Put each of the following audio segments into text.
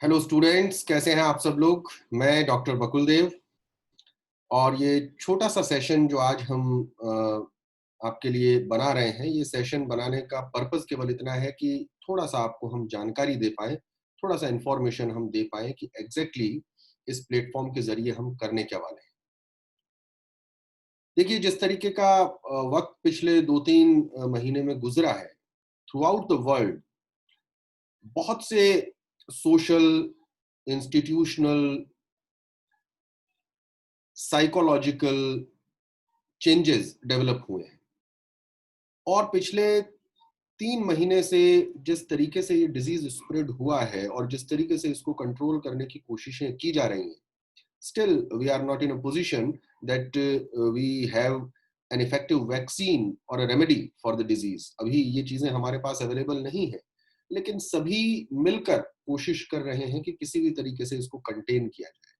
Hello students, कैसे हैं आप सब लोग। मैं डॉक्टर बकुल देव और ये छोटा सा सेशन जो आज हम आपके लिए बना रहे हैं, ये सेशन बनाने का पर्पस केवल इतना है कि थोड़ा सा आपको हम जानकारी दे पाएँ, थोड़ा सा इंफॉर्मेशन हम दे पाएँ कि एग्जैक्टली इस प्लेटफॉर्म के जरिए हम करने क्या वाले हैं। देखिए, जिस तरीके का वक्त पिछले 2-3 महीने में गुजरा है थ्रू आउट द वर्ल्ड, बहुत से social, institutional, psychological changes develop हुए हैं और पिछले 3 महीने से जिस तरीके से ये डिजीज स्प्रेड हुआ है और जिस तरीके से इसको कंट्रोल करने की कोशिशें की जा रही हैं, still we are not in a position that we have an effective vaccine और a remedy for the disease. अभी ये चीजें हमारे पास अवेलेबल नहीं है, लेकिन सभी मिलकर कोशिश कर रहे हैं कि किसी भी तरीके से इसको कंटेन किया जाए।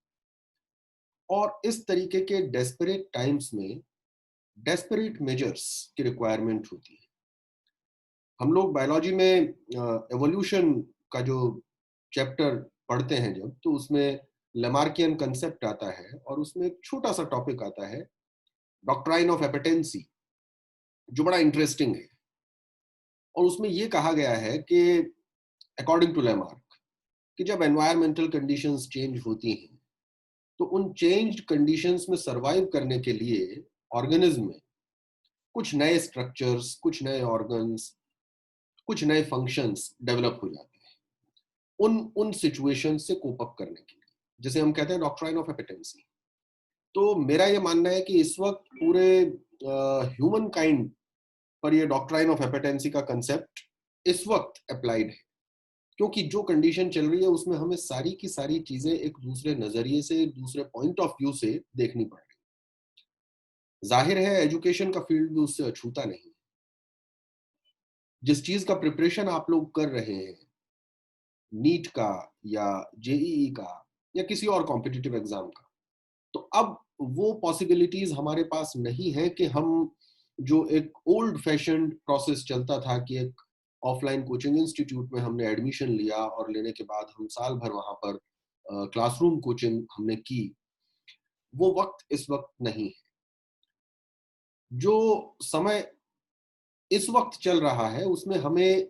और इस तरीके के डेस्परेट टाइम्स में डेस्परेट मेजर्स की रिक्वायरमेंट होती है। हम लोग बायोलॉजी में एवोल्यूशन का जो चैप्टर पढ़ते हैं जब, तो उसमें लेमार्कियन कंसेप्ट आता है और उसमें एक छोटा सा टॉपिक आता है, डॉक्ट्राइन ऑफ एपेटेंसी, जो बड़ा इंटरेस्टिंग है। और उसमें ये कहा गया है कि अकॉर्डिंग टू लेमार्क, कि जब एनवायरमेंटल कंडीशंस चेंज होती हैं, तो उन चेंज्ड कंडीशंस में सरवाइव करने के लिए ऑर्गेनिज्म में कुछ नए स्ट्रक्चर्स, कुछ नए ऑर्गन्स, कुछ नए फंक्शंस डेवलप हो जाते हैं उन उन सिचुएशन से कोप अप करने के लिए, जिसे हम कहते हैं डॉक्ट्राइन ऑफ एपिटेंसी। तो मेरा ये मानना है कि इस वक्त पूरे ह्यूमन काइंड पर ये डॉक्ट्राइन ऑफ एपिटेंसी का कंसेप्ट इस वक्त अप्लाइड है, क्योंकि जो कंडीशन चल रही है उसमें हमें सारी की सारी चीजें एक दूसरे नजरिए से, एक दूसरे पॉइंट ऑफ व्यू से देखनी पड़ रही है। जाहिर है एजुकेशन का फील्ड भी उससे अछूता नहीं। जिस चीज का प्रिपरेशन आप लोग कर रहे हैं, नीट का या जेईई का या किसी और कॉम्पिटिटिव एग्जाम का, तो अब वो पॉसिबिलिटीज हमारे पास नहीं है कि हम जो एक ओल्ड फैशन प्रोसेस चलता था कि एक ऑफलाइन कोचिंग इंस्टीट्यूट में हमने एडमिशन लिया और लेने के बाद हम साल भर वहां पर क्लासरूम कोचिंग हमने की, वो वक्त इस वक्त नहीं है। जो समय इस वक्त चल रहा है उसमें हमें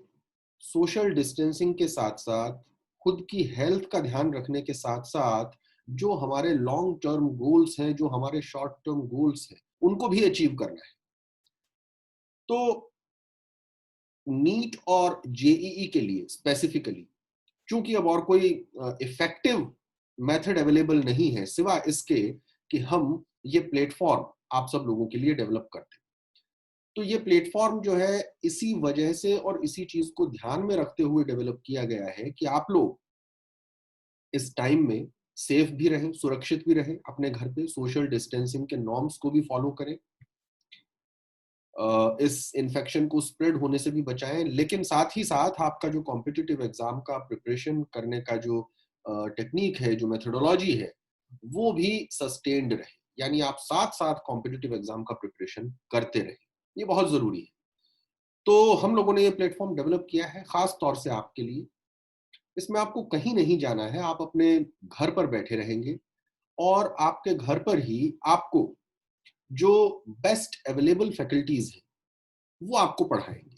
सोशल डिस्टेंसिंग के साथ साथ खुद की हेल्थ का ध्यान रखने के साथ साथ जो हमारे लॉन्ग टर्म गोल्स हैं, जो हमारे शॉर्ट टर्म गोल्स हैं, उनको भी अचीव करना है। तो नीट और जेईई के लिए स्पेसिफिकली, चूंकि अब और कोई इफेक्टिव मेथड अवेलेबल नहीं है सिवा इसके कि हम ये प्लेटफॉर्म आप सब लोगों के लिए डेवलप करते हैं, तो ये प्लेटफॉर्म जो है इसी वजह से और इसी चीज को ध्यान में रखते हुए डेवलप किया गया है कि आप लोग इस टाइम में सेफ भी रहें, सुरक्षित भी रहें, अपने घर पे सोशल डिस्टेंसिंग के नॉर्म्स को भी फॉलो करें, इस इन्फेक्शन को स्प्रेड होने से भी बचाएं, लेकिन साथ ही साथ आपका जो कॉम्पिटिटिव एग्जाम का प्रिपरेशन करने का जो टेक्निक है, जो मेथोडोलॉजी है, वो भी सस्टेन्ड रहे। यानी आप साथ साथ कॉम्पिटिटिव एग्जाम का प्रिपरेशन करते रहें, ये बहुत जरूरी है। तो हम लोगों ने ये प्लेटफॉर्म डेवलप किया है खास तौर से आपके लिए। इसमें आपको कहीं नहीं जाना है, आप अपने घर पर बैठे रहेंगे और आपके घर पर ही आपको जो बेस्ट अवेलेबल फैकल्टीज है वो आपको पढ़ाएंगे।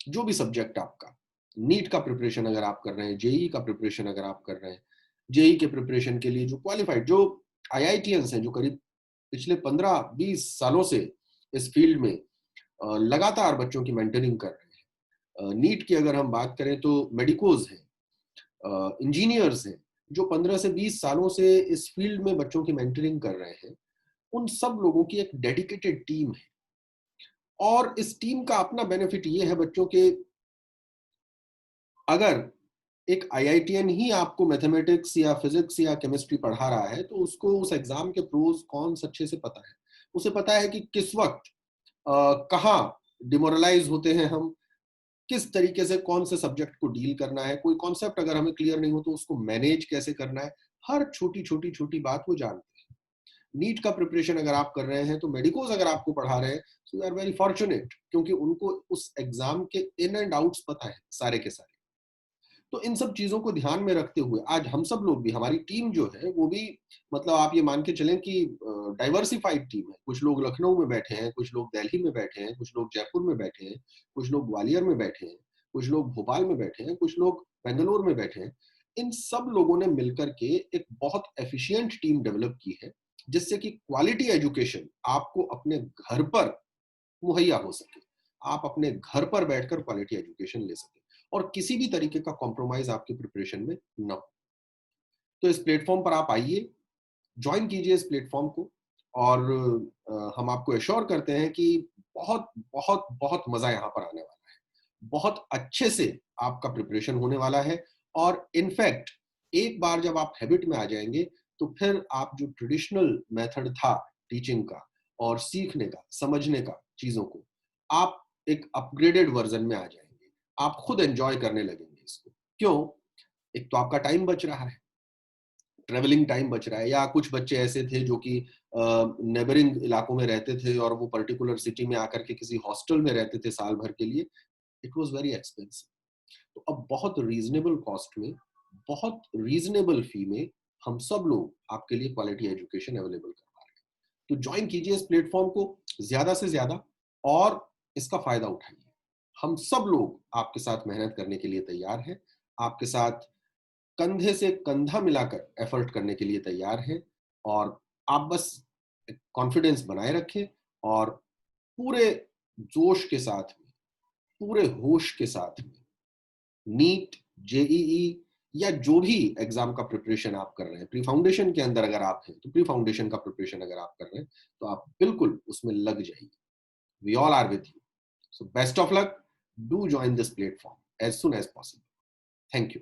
जो भी सब्जेक्ट आपका, नीट का प्रिपरेशन अगर आप कर रहे हैं, जेई का प्रिपरेशन अगर आप कर रहे हैं, जेई के प्रिपरेशन के लिए जो क्वालिफाइड, जो आईआईटीएंस हैं, जो करीब पिछले 15-20 सालों से इस फील्ड में लगातार बच्चों की मेंटरिंग कर रहे हैं। नीट की अगर हम बात करें तो मेडिकोज हैं, इंजीनियर्स हैं, जो 15 से 20 सालों से इस फील्ड में बच्चों की मेंटरिंग कर रहे हैं। उन सब लोगों की एक डेडिकेटेड टीम है और इस टीम का अपना बेनिफिट ये है बच्चों के, अगर एक आईआईटीएन ही आपको मैथमेटिक्स या फिजिक्स या केमिस्ट्री पढ़ा रहा है तो उसको उस एग्जाम के प्रोज कॉन्स अच्छे से पता है। उसे पता है कि किस वक्त कहाँ डिमोरलाइज होते हैं हम, किस तरीके से कौन से सब्जेक्ट को डील करना है, कोई कॉन्सेप्ट अगर हमें क्लियर नहीं हो तो उसको मैनेज कैसे करना है, हर छोटी छोटी छोटी बात वो जानते हैं। नीट का प्रिपरेशन अगर आप कर रहे हैं तो मेडिकोज अगर आपको पढ़ा रहे हैं तो यू आर वेरी फॉर्चुनेट, क्योंकि उनको उस एग्जाम के इन एंड आउट्स पता है सारे के सारे। तो इन सब चीजों को ध्यान में रखते हुए आज हम सब लोग भी, हमारी टीम जो है वो भी, मतलब आप ये मान के चलें कि डाइवर्सिफाइड टीम है। कुछ लोग लखनऊ में बैठे हैं, कुछ लोग दिल्ली में बैठे हैं, कुछ लोग जयपुर में बैठे हैं, कुछ लोग ग्वालियर में बैठे हैं, कुछ लोग भोपाल में बैठे हैं, कुछ लोग बेंगलोर में बैठे हैं। इन सब लोगों ने मिलकर के एक बहुत एफिशिएंट टीम डेवलप की है, जिससे कि क्वालिटी एजुकेशन आपको अपने घर पर मुहैया हो सके, आप अपने घर पर बैठकर क्वालिटी एजुकेशन ले सके और किसी भी तरीके का कॉम्प्रोमाइज आपकी प्रिपरेशन में न हो। तो इस प्लेटफॉर्म पर आप आइए, ज्वाइन कीजिए इस प्लेटफॉर्म को, और हम आपको एश्योर करते हैं कि बहुत बहुत बहुत मजा यहाँ पर आने वाला है, बहुत अच्छे से आपका प्रिपरेशन होने वाला है। और इनफैक्ट एक बार जब आप हैबिट में आ जाएंगे तो फिर आप जो ट्रेडिशनल मेथड था टीचिंग का और सीखने का, समझने का चीजों को, आप एक अपग्रेडेड वर्जन में आ जाएंगे। आप खुद एंजॉय करने लगेंगे इसको। क्यों? एक तो आपका टाइम बच रहा है, ट्रेवलिंग टाइम बच रहा है। या कुछ बच्चे ऐसे थे जो कि नेबरिंग इलाकों में रहते थे और वो पर्टिकुलर सिटी में आकर के किसी हॉस्टल में रहते थे साल भर के लिए। It was very expensive. तो अब बहुत रीजनेबल कॉस्ट में, बहुत रीजनेबल फी में हम सब लोग आपके लिए क्वालिटी एजुकेशन अवेलेबल करवा रहे हैं। तो ज्वाइन कीजिए इस प्लेटफॉर्म को ज्यादा से ज्यादा और इसका फायदा उठाइए। हम सब लोग आपके साथ मेहनत करने के लिए तैयार हैं, आपके साथ कंधे से कंधा मिलाकर एफर्ट करने के लिए तैयार हैं। और आप बस कॉन्फिडेंस बनाए रखें और पूरे जोश के साथ में, पूरे होश के साथ में नीट, जेईई या जो भी एग्जाम का प्रिपरेशन आप कर रहे हैं, प्री फाउंडेशन के अंदर अगर आप हैं तो प्री फाउंडेशन का प्रिपरेशन अगर आप कर रहे हैं तो आप बिल्कुल उसमें लग जाइए। We all are with you. So best of luck, do join this platform as soon as possible. Thank you.